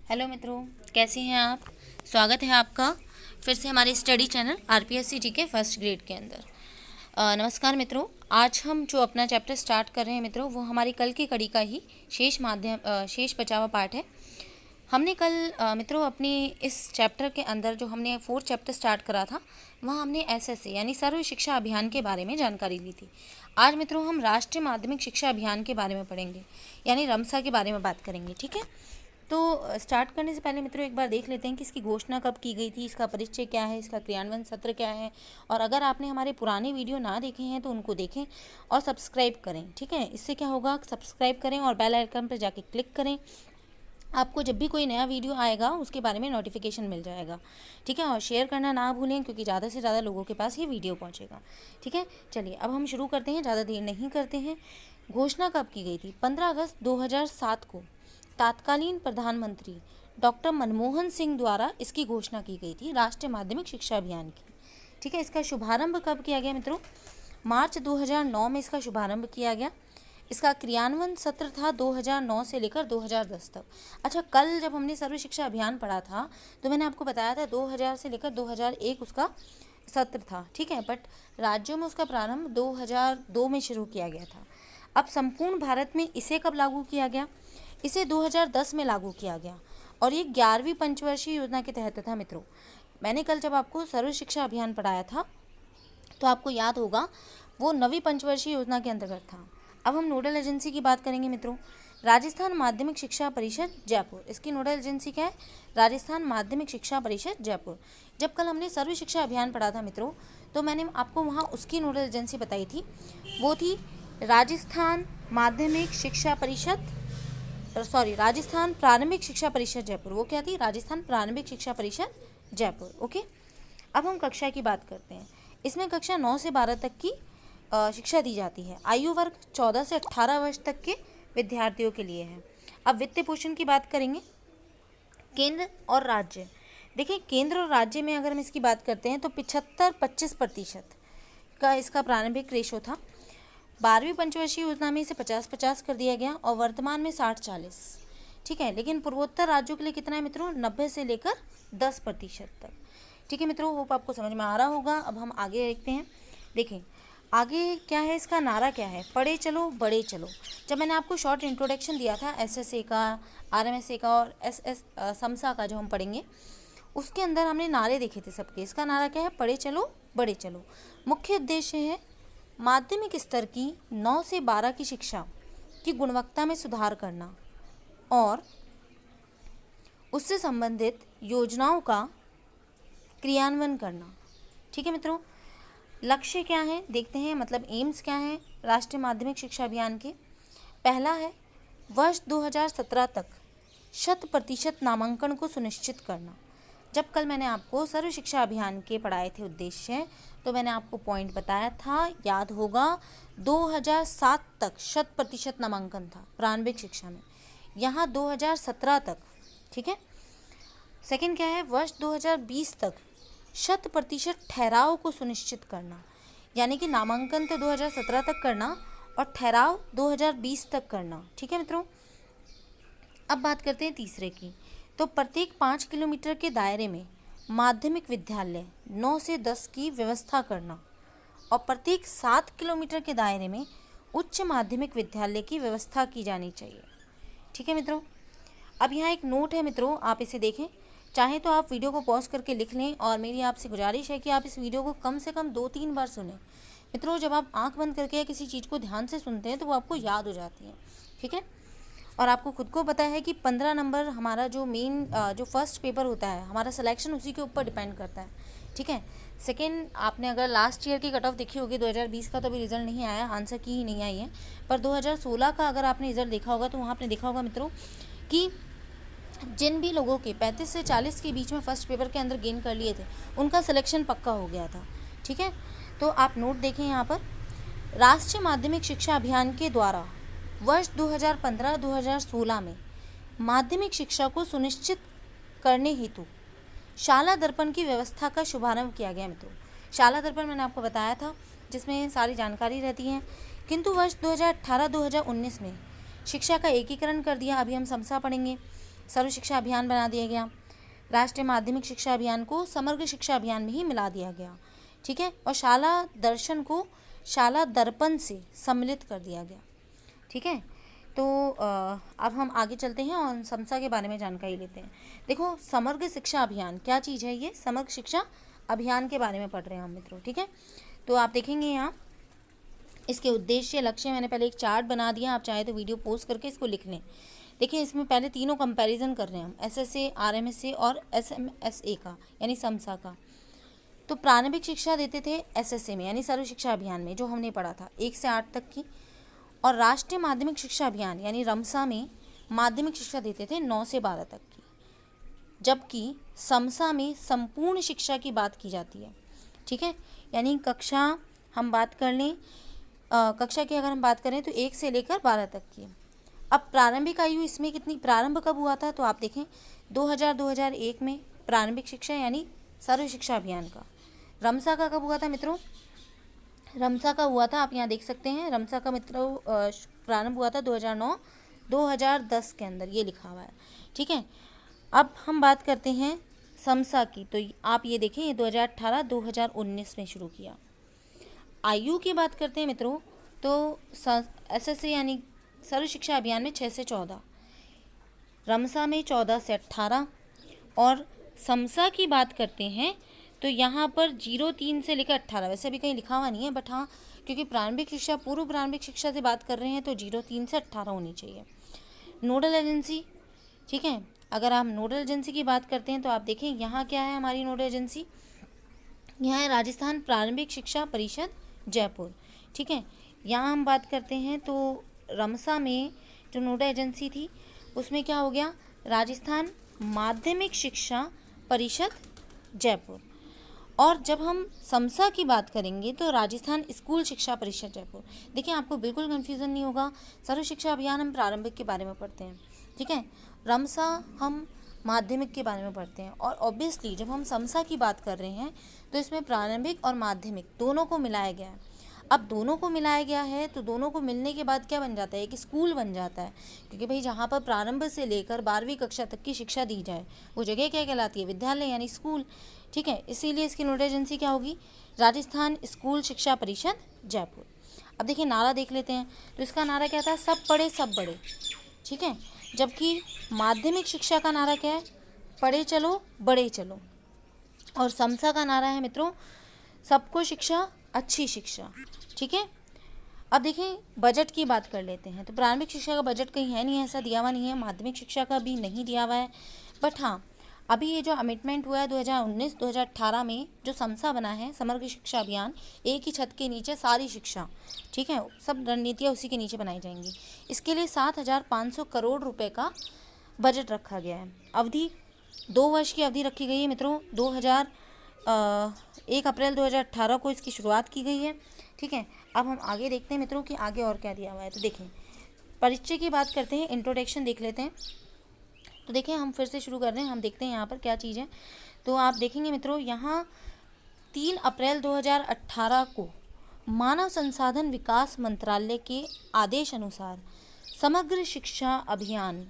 Hello मित्रों, कैसी हैं आप। स्वागत है आपका फिर से हमारे स्टडी चैनल आरपीएससी के फर्स्ट ग्रेड के अंदर। नमस्कार मित्रों, आज हम जो अपना चैप्टर स्टार्ट कर रहे हैं मित्रों, वो हमारी कल की कड़ी का ही शेष बचा हुआ पार्ट है। हमने कल मित्रों अपनी इस चैप्टर के अंदर जो हमने 4th चैप्टर स्टार्ट करा था, वहाँ हमने एसएससी यानी सर्व शिक्षा अभियान के बारे में जानकारी ली थी। आज मित्रों हम राष्ट्रीय माध्यमिक शिक्षा अभियान के बारे में पढ़ेंगे, यानी रमसा के बारे में बात करेंगे। ठीक है, तो स्टार्ट करने से पहले मित्रों एक बार देख लेते हैं कि इसकी घोषणा कब की गई थी, इसका परिचय क्या है, इसका क्रियान्वयन सत्र क्या है। और अगर आपने हमारे पुराने वीडियो ना देखे हैं तो उनको देखें और सब्सक्राइब करें। ठीक है, इससे क्या होगा, सब्सक्राइब करें और बेल आइकन पर जाके क्लिक करें। आपको जब भी कोई नया वीडियो आएगा उसके बारे में नोटिफिकेशन मिल जाएगा। ठीक है, और शेयर करना ना भूलें क्योंकि ज़्यादा से ज़्यादा लोगों के पास ये वीडियो पहुंचेगा। ठीक है, चलिए अब हम शुरू करते हैं, ज़्यादा देर नहीं करते हैं। घोषणा कब की गई थी? 15 अगस्त 2007 को तत्कालीन प्रधानमंत्री डॉक्टर मनमोहन सिंह द्वारा इसकी घोषणा की गई थी, राष्ट्रीय माध्यमिक शिक्षा अभियान की। ठीक है, इसका शुभारंभ कब किया गया मित्रों? मार्च 2009 में इसका शुभारंभ किया गया। इसका क्रियान्वयन सत्र था 2009 से लेकर 2010 तक। अच्छा, कल जब हमने सर्व शिक्षा अभियान पढ़ा था तो मैंने आपको बताया था 2000 से लेकर 2001 उसका सत्र था। ठीक है, बट राज्यों में उसका प्रारंभ 2002 में शुरू किया गया था। अब संपूर्ण भारत में इसे कब लागू किया गया? इसे 2010 में लागू किया गया और ये 11वीं पंचवर्षीय योजना के तहत था मित्रों। मैंने कल जब आपको सर्व शिक्षा अभियान पढ़ाया था तो आपको याद होगा वो 9वीं पंचवर्षीय योजना के अंतर्गत था। अब हम नोडल एजेंसी की बात करेंगे मित्रों। राजस्थान माध्यमिक शिक्षा परिषद जयपुर, इसकी नोडल एजेंसी क्या है? राजस्थान माध्यमिक शिक्षा परिषद जयपुर। जब कल हमने सर्व शिक्षा अभियान पढ़ा था मित्रों तो मैंने आपको वहाँ उसकी नोडल एजेंसी बताई थी, वो थी राजस्थान माध्यमिक शिक्षा परिषद, राजस्थान प्रारंभिक शिक्षा परिषद जयपुर। वो क्या थी? राजस्थान प्रारंभिक शिक्षा परिषद जयपुर। ओके, अब हम कक्षा की बात करते हैं। इसमें कक्षा 9 से 12 तक की शिक्षा दी जाती है। आयु वर्ग 14 से 18 वर्ष तक के विद्यार्थियों के लिए है। अब वित्त पोषण की बात करेंगे। केंद्र और राज्य, देखिए केंद्र और राज्य में अगर हम इसकी बात करते हैं तो 75-25% का इसका प्रारंभिक रेशो था। 12वीं पंचवर्षीय योजना में इसे 50-50 कर दिया गया और वर्तमान में 60-40। ठीक है, लेकिन पूर्वोत्तर राज्यों के लिए कितना है मित्रों? 90 से लेकर 10% तक। ठीक है मित्रों, होप आपको समझ में आ रहा होगा। अब हम आगे देखते हैं। देखें आगे क्या है, इसका नारा क्या है? पढ़े चलो बड़े चलो। जब मैंने आपको शॉर्ट इंट्रोडक्शन दिया था एसएसए का, आरएमएसए का और समसा का जो हम पढ़ेंगे, उसके अंदर हमने नारे देखे थे सबके। इसका नारा क्या है? पढ़े चलो बड़े चलो। मुख्य उद्देश्य है माध्यमिक स्तर की 9 से 12 की शिक्षा की गुणवत्ता में सुधार करना और उससे संबंधित योजनाओं का क्रियान्वयन करना। ठीक है मित्रों, लक्ष्य क्या है देखते हैं, मतलब एम्स क्या है राष्ट्रीय माध्यमिक शिक्षा अभियान के। पहला है वर्ष 2017 तक 100% नामांकन को सुनिश्चित करना। जब कल मैंने आपको सर्व शिक्षा अभियान के पढ़ाए थे उद्देश्य, तो मैंने आपको पॉइंट बताया था, याद होगा 2007 तक 100% नामांकन था प्रारंभिक शिक्षा में, यहाँ 2017 तक। ठीक है, सेकंड क्या है? वर्ष 2020 तक 100% ठहराव को सुनिश्चित करना, यानी कि नामांकन तो 2017 तक करना और ठहराव 2020 तक करना। ठीक है मित्रों, अब बात करते हैं तीसरे की। तो प्रत्येक 5 किलोमीटर के दायरे में माध्यमिक विद्यालय 9 से 10 की व्यवस्था करना और प्रत्येक 7 किलोमीटर के दायरे में उच्च माध्यमिक विद्यालय की व्यवस्था की जानी चाहिए। ठीक है मित्रों, अब यहाँ एक नोट है मित्रों, आप इसे देखें। चाहे तो आप वीडियो को पॉज करके लिख लें और मेरी आपसे गुजारिश है कि आप इस वीडियो को कम से कम 2-3 बार सुनें। मित्रों, जब आप आंख बंद करके किसी चीज़ को ध्यान से सुनते हैं तो वो आपको याद हो जाती है। ठीक है, और आपको खुद को पता है कि 15 नंबर हमारा जो मेन जो फर्स्ट पेपर होता है, हमारा सिलेक्शन उसी के ऊपर डिपेंड करता है। ठीक है, सेकेंड, आपने अगर लास्ट ईयर की कट ऑफ देखी होगी 2020 का, तो अभी रिजल्ट नहीं आया, आंसर की ही नहीं आई है, पर 2016 का अगर आपने रिजल्ट देखा होगा तो वहाँ आपने देखा होगा मित्रों कि जिन भी लोगों के 35 से 40 के बीच में फर्स्ट पेपर के अंदर गेन कर लिए थे उनका सिलेक्शन पक्का हो गया था। ठीक है, तो आप नोट देखें यहाँ पर, राष्ट्रीय माध्यमिक शिक्षा अभियान के द्वारा वर्ष 2015-2016 में माध्यमिक शिक्षा को सुनिश्चित करने हेतु शाला दर्पण की व्यवस्था का शुभारंभ किया गया मित्रों। शाला दर्पण मैंने आपको बताया था जिसमें सारी जानकारी रहती है, किंतु वर्ष 2018-2019 में शिक्षा का एकीकरण कर दिया। अभी हम समसा पढ़ेंगे। सर्व शिक्षा अभियान बना दिया गया। राष्ट्रीय माध्यमिक शिक्षा अभियान को समग्र शिक्षा अभियान में ही मिला दिया गया, ठीक है। और शाला दर्शन को शाला दर्पण से सम्मिलित कर दिया गया, ठीक है। तो अब हम आगे चलते हैं और समसा के बारे में जानकारी लेते हैं। देखो, समग्र शिक्षा अभियान क्या चीज़ है? ये समग्र शिक्षा अभियान के बारे में पढ़ रहे हैं हम मित्रों, ठीक है। तो आप देखेंगे यहाँ इसके उद्देश्य, लक्ष्य, मैंने पहले एक चार्ट बना दिया, आप चाहे तो वीडियो पोस्ट करके इसको लिख लें। देखिए, इसमें पहले तीनों कंपैरिजन कर रहे हैं हम, SSA, RMSA और SMSA का, यानी समसा का। तो प्रारंभिक शिक्षा देते थे SSA में, यानी सर्व शिक्षा अभियान में, जो हमने पढ़ा था 1 से 8 तक की। और राष्ट्रीय माध्यमिक शिक्षा अभियान यानी रमसा में माध्यमिक शिक्षा देते थे 9 से 12 तक की, जबकि समसा में संपूर्ण शिक्षा की बात की जाती है, ठीक है। यानी कक्षा हम बात कर लें, कक्षा की अगर हम बात करें तो 1 से लेकर 12 तक की। अब प्रारंभिक आयु इसमें कितनी, प्रारंभ कब हुआ था? तो आप देखें 2000-2001 में प्रारंभिक शिक्षा यानी सर्व शिक्षा अभियान का। रमसा का कब हुआ था मित्रों? रमसा का हुआ था, आप यहाँ देख सकते हैं, रमसा का मित्रों प्रारंभ हुआ था 2009-2010 के अंदर, ये लिखा हुआ है, ठीक है। अब हम बात करते हैं समसा की, तो आप ये देखें, ये 2018-2019 में शुरू किया। आयु की बात करते हैं मित्रों, तो SSA यानी सर्व शिक्षा अभियान में 6 से 14, रमसा में 14 से 18, और समसा की बात करते हैं तो यहाँ पर 03 से लेकर 18, वैसे अभी कहीं लिखा हुआ नहीं है, बट हाँ, क्योंकि प्रारंभिक शिक्षा पूर्व प्रारंभिक शिक्षा से बात कर रहे हैं तो 03 से 18 होनी चाहिए। नोडल एजेंसी, ठीक है, अगर हम नोडल एजेंसी की बात करते हैं तो आप देखें यहाँ क्या है हमारी नोडल एजेंसी, यहाँ है राजस्थान प्रारंभिक शिक्षा परिषद जयपुर, ठीक है। यहाँ हम बात करते हैं तो रमसा में जो नोडल एजेंसी थी उसमें क्या हो गया, राजस्थान माध्यमिक शिक्षा परिषद जयपुर। और जब हम समसा की बात करेंगे तो राजस्थान स्कूल शिक्षा परिषद जयपुर। देखिए, आपको बिल्कुल कन्फ्यूज़न नहीं होगा, सर्व शिक्षा अभियान हम प्रारंभिक के बारे में पढ़ते हैं, ठीक है, रमसा हम माध्यमिक के बारे में पढ़ते हैं। और ऑब्वियसली जब हम समसा की बात कर रहे हैं तो इसमें प्रारंभिक और माध्यमिक दोनों को मिलाया गया है। अब दोनों को मिलाया गया है तो दोनों को मिलने के बाद क्या बन जाता है, एक स्कूल बन जाता है, क्योंकि भाई जहाँ पर प्रारंभ से लेकर 12वीं कक्षा तक की शिक्षा दी जाए वो जगह क्या कहलाती है, विद्यालय यानी स्कूल, ठीक है। इसीलिए इसकी नोडल एजेंसी क्या होगी, राजस्थान स्कूल शिक्षा परिषद जयपुर। अब देखिए नारा देख लेते हैं, तो इसका नारा क्या था, सब पढ़े सब बड़े, ठीक है। जबकि माध्यमिक शिक्षा का नारा क्या है, पढ़े चलो बड़े चलो। और समसा का नारा है मित्रों, सबको शिक्षा अच्छी शिक्षा, ठीक है। अब देखें बजट की बात कर लेते हैं, तो प्रारंभिक शिक्षा का बजट कहीं है नहीं, ऐसा दिया हुआ नहीं है, माध्यमिक शिक्षा का भी नहीं दिया हुआ है, बट हाँ अभी ये जो अमेंडमेंट हुआ है 2019-2018 में जो समसा बना है, समग्र शिक्षा अभियान, एक ही छत के नीचे सारी शिक्षा, ठीक है, सब रणनीतियाँ उसी के नीचे बनाई जाएंगी। इसके लिए 7,500 करोड़ रुपए का बजट रखा गया है। अवधि 2 वर्ष की अवधि रखी गई है मित्रों, 1 अप्रैल 2018 को इसकी शुरुआत की गई है, ठीक है। अब हम आगे देखते हैं मित्रों कि आगे और क्या दिया हुआ है। तो देखें, परिचय की बात करते हैं, इंट्रोडक्शन देख लेते हैं। तो देखिए हम फिर से शुरू कर रहे हैं, हम देखते हैं यहाँ पर क्या चीज़ है। तो आप देखेंगे मित्रों, यहाँ 3 अप्रैल 2018 को मानव संसाधन विकास मंत्रालय के आदेश अनुसार समग्र शिक्षा अभियान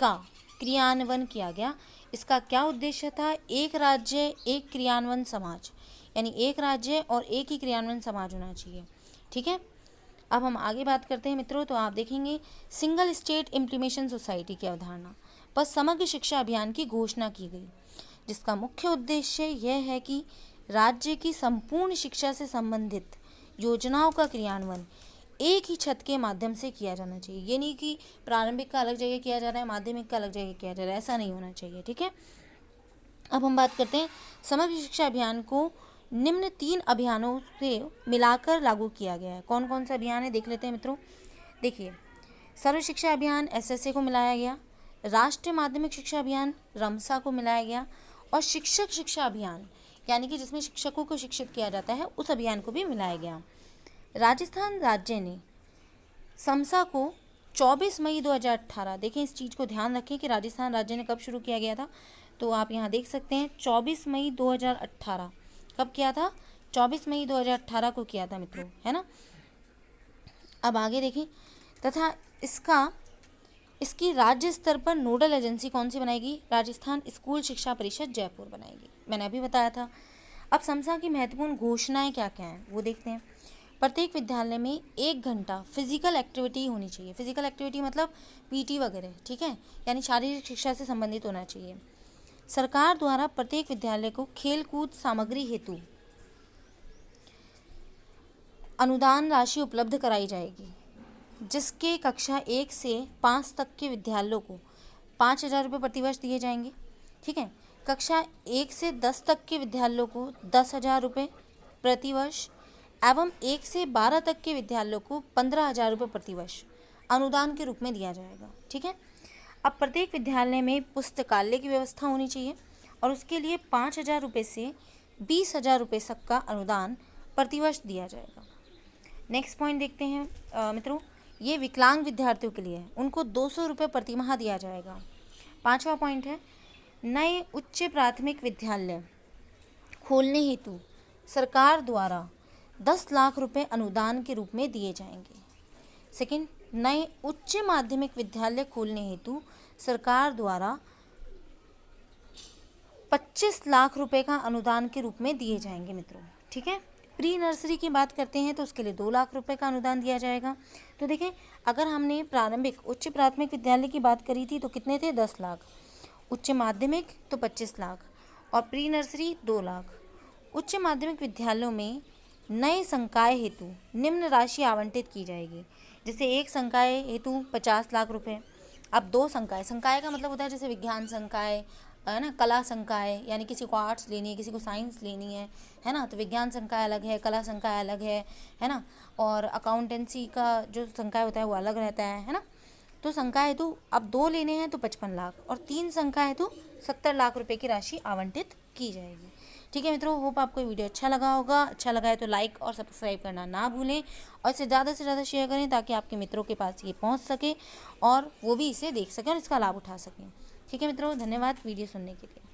का क्रियान्वयन किया गया। इसका क्या उद्देश्य था, एक राज्य एक क्रियान्वयन समाज, यानी एक राज्य और एक ही क्रियान्वयन समाज होना चाहिए, ठीक है। अब हम आगे बात करते हैं मित्रों, तो आप देखेंगे सिंगल स्टेट इम्प्लीमेशन सोसाइटी की अवधारणा पर समग्र शिक्षा अभियान की घोषणा की गई, जिसका मुख्य उद्देश्य यह है कि राज्य की संपूर्ण शिक्षा से संबंधित योजनाओं का क्रियान्वयन एक ही छत के माध्यम से किया जाना चाहिए। ये नहीं कि प्रारंभिक का अलग जगह किया जा रहा है, माध्यमिक का अलग जगह किया जा रहा है, ऐसा नहीं होना चाहिए, ठीक है। अब हम बात करते हैं समग्र शिक्षा अभियान को निम्न 3 अभियानों से मिलाकर लागू किया गया है। कौन कौन से अभियान है देख लेते हैं मित्रों। देखिए, सर्व शिक्षा अभियान SSA को मिलाया गया, राष्ट्रीय माध्यमिक शिक्षा अभियान रमसा को मिलाया गया, और शिक्षक शिक्षा अभियान यानी कि जिसमें शिक्षकों को शिक्षित किया जाता है उस अभियान को भी मिलाया गया। राजस्थान राज्य ने समसा को 24 मई 2018, देखें इस चीज़ को ध्यान रखें कि राजस्थान राज्य ने कब शुरू किया गया था, तो आप यहाँ देख सकते हैं 24 मई 2018 कब किया था, 24 मई 2018 को किया था मित्रों, है ना। अब आगे देखें, तथा इसका इसकी राज्य स्तर पर नोडल एजेंसी कौन सी बनाएगी? राजस्थान स्कूल शिक्षा परिषद जयपुर बनाएगी, मैंने अभी बताया था। अब समसा की महत्वपूर्ण घोषणाएं क्या क्या हैं वो देखते हैं। प्रत्येक विद्यालय में 1 घंटा फिजिकल एक्टिविटी होनी चाहिए। फिजिकल एक्टिविटी मतलब पीटी वगैरह, ठीक है, यानी शारीरिक शिक्षा से संबंधित होना चाहिए। सरकार द्वारा प्रत्येक विद्यालय को खेल कूद सामग्री हेतु अनुदान राशि उपलब्ध कराई जाएगी, जिसके कक्षा 1 से 5 तक के विद्यालयों को 5,000 रुपये प्रतिवर्ष दिए जाएंगे, ठीक है। कक्षा 1 से 10 तक के विद्यालयों को 10,000 रुपये प्रतिवर्ष एवं 1 से 12 तक के विद्यालयों को 15,000 रुपये प्रतिवर्ष अनुदान के रूप में दिया जाएगा, ठीक है। अब प्रत्येक विद्यालय में पुस्तकालय की व्यवस्था होनी चाहिए और उसके लिए 5,000 रुपये से 20,000 रुपये तक का अनुदान प्रतिवर्ष दिया जाएगा। नेक्स्ट पॉइंट देखते हैं मित्रों, ये विकलांग विद्यार्थियों के लिए है, उनको 200 रुपये प्रतिमाह दिया जाएगा। 5वां पॉइंट है, नए उच्च प्राथमिक विद्यालय खोलने हेतु सरकार द्वारा 10 लाख रुपए अनुदान के रूप में दिए जाएंगे। सेकंड, नए उच्च माध्यमिक विद्यालय खोलने हेतु सरकार द्वारा 25 लाख रुपए का अनुदान के रूप में दिए जाएंगे मित्रों, ठीक है। प्री नर्सरी की बात करते हैं तो उसके लिए 2 लाख रुपए का अनुदान दिया जाएगा। तो देखें, अगर हमने प्रारंभिक उच्च प्राथमिक विद्यालय की बात करी थी तो कितने थे? 10 लाख। उच्च माध्यमिक तो 25 लाख और प्री नर्सरी 2 लाख। उच्च माध्यमिक विद्यालयों में नए संकाय हेतु निम्न राशि आवंटित की जाएगी। जैसे एक संकाय हेतु 50 लाख रुपए। अब 2 संकाय, संकाय का मतलब होता है जैसे विज्ञान संकाय है ना, कला संकाय, यानी किसी को आर्ट्स लेनी है, किसी को साइंस लेनी है ना, तो विज्ञान संकाय अलग है, कला संकाय अलग है ना, और अकाउंटेंसी का जो संकाय होता है वो अलग रहता है ना। तो संकाय हेतु अब 2 लेने हैं तो 55 लाख और 3 संकाय हेतु 70 लाख रुपए की राशि आवंटित की जाएगी, ठीक है मित्रों। होप आपको वीडियो अच्छा लगा होगा। अच्छा लगा है तो लाइक और सब्सक्राइब करना ना भूलें और इसे ज़्यादा से ज़्यादा शेयर करें ताकि आपके मित्रों के पास ये पहुंच सके और वो भी इसे देख सकें और इसका लाभ उठा सकें, ठीक है मित्रों। धन्यवाद वीडियो सुनने के लिए।